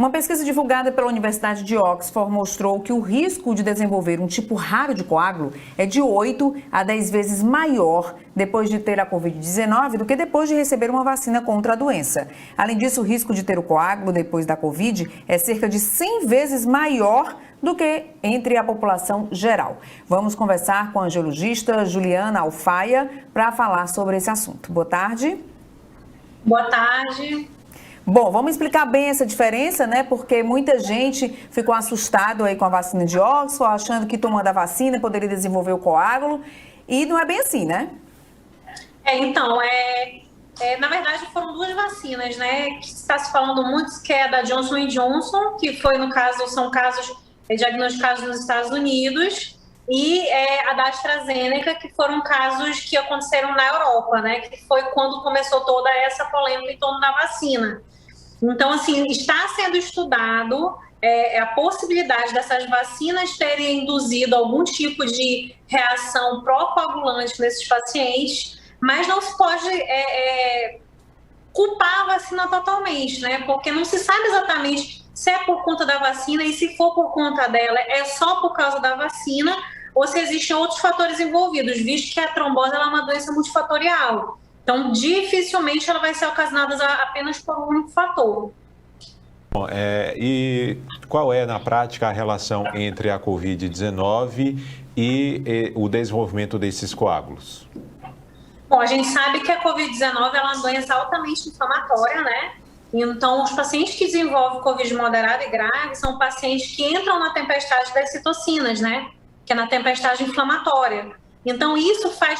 Uma pesquisa divulgada pela Universidade de Oxford mostrou que o risco de desenvolver um tipo raro de coágulo é de 8 a 10 vezes maior depois de ter a Covid-19 do que depois de receber uma vacina contra a doença. Além disso, o risco de ter o coágulo depois da Covid é cerca de 100 vezes maior do que entre a população geral. Vamos conversar com a angiologista Juliana Alfaia para falar sobre esse assunto. Boa tarde. Boa tarde. Bom, vamos explicar bem essa diferença, né? Porque muita gente ficou assustado aí com a vacina de Oxford, achando que tomando a vacina poderia desenvolver o coágulo. E não é bem assim, né? Então, na verdade foram duas vacinas, né? Que está se falando muito, que é a da Johnson & Johnson, que foi, no caso, são casos diagnosticados nos Estados Unidos, e a da AstraZeneca, que foram casos que aconteceram na Europa, né? Que foi quando começou toda essa polêmica em torno da vacina. Então, assim, está sendo estudado a possibilidade dessas vacinas terem induzido algum tipo de reação pró-coagulante nesses pacientes, mas não se pode culpar a vacina totalmente, né? Porque não se sabe exatamente se é por conta da vacina, e se for por conta dela, é só por causa da vacina, ou se existem outros fatores envolvidos, visto que a trombose ela é uma doença multifatorial. Então, dificilmente ela vai ser ocasionada apenas por um único fator. Bom, e qual é, na prática, a relação entre a Covid-19 e o desenvolvimento desses coágulos? Bom, a gente sabe que a Covid-19 é uma doença altamente inflamatória, né? Então, os pacientes que desenvolvem Covid moderado e grave são pacientes que entram na tempestade das citocinas, né? Que é na tempestade inflamatória. Então, isso faz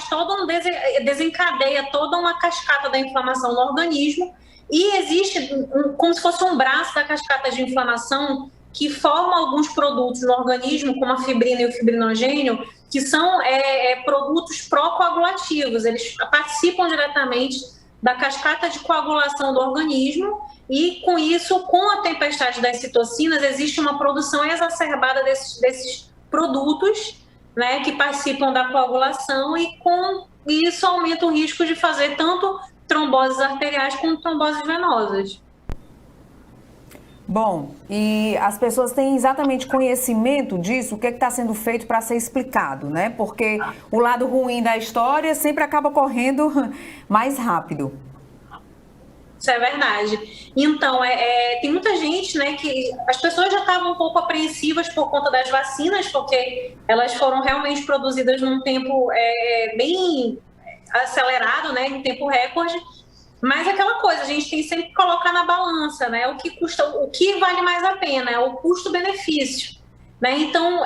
desencadeia toda uma cascata da inflamação no organismo, e existe como se fosse um braço da cascata de inflamação que forma alguns produtos no organismo, como a fibrina e o fibrinogênio, que são produtos pró-coagulativos. Eles participam diretamente da cascata de coagulação do organismo, e com isso, com a tempestade das citocinas, existe uma produção exacerbada desses produtos, né, que participam da coagulação, e com isso aumenta o risco de fazer tanto tromboses arteriais como tromboses venosas. Bom, e as pessoas têm exatamente conhecimento disso, o que está sendo feito para ser explicado, né? Porque o lado ruim da história sempre acaba correndo mais rápido. Isso é verdade. Então, tem muita gente, né, que as pessoas já estavam um pouco apreensivas por conta das vacinas, porque elas foram realmente produzidas num tempo bem acelerado, né, em tempo recorde. Mas aquela coisa, a gente tem sempre que colocar na balança, né, o que custa, o que vale mais a pena, é o custo-benefício, né? Então,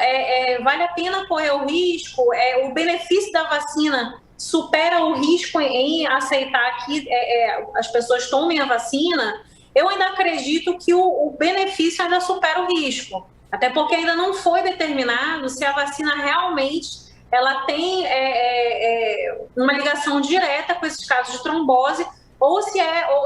vale a pena correr o risco, o benefício da vacina supera o risco em aceitar que as pessoas tomem a vacina. Eu ainda acredito que o benefício ainda supera o risco, até porque ainda não foi determinado se a vacina realmente ela tem uma ligação direta com esses casos de trombose, ou se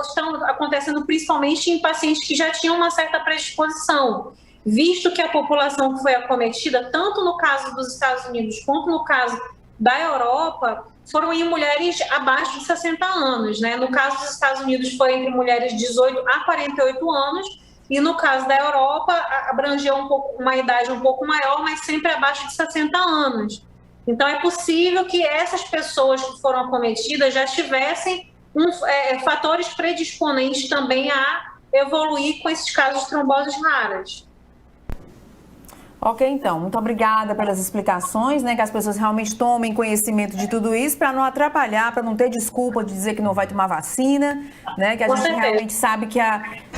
estão acontecendo principalmente em pacientes que já tinham uma certa predisposição, visto que a população que foi acometida, tanto no caso dos Estados Unidos quanto no caso da Europa, foram em mulheres abaixo de 60 anos, né? No caso dos Estados Unidos foi entre mulheres de 18 a 48 anos, e no caso da Europa abrangeu uma idade um pouco maior, mas sempre abaixo de 60 anos. Então é possível que essas pessoas que foram acometidas já tivessem fatores predisponentes também a evoluir com esses casos de tromboses raras. Ok, então, muito obrigada pelas explicações, né, que as pessoas realmente tomem conhecimento de tudo isso para não atrapalhar, para não ter desculpa de dizer que não vai tomar vacina, né, que a gente realmente sabe que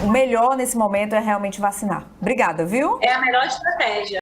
o melhor nesse momento é realmente vacinar. Obrigada, viu? É a melhor estratégia.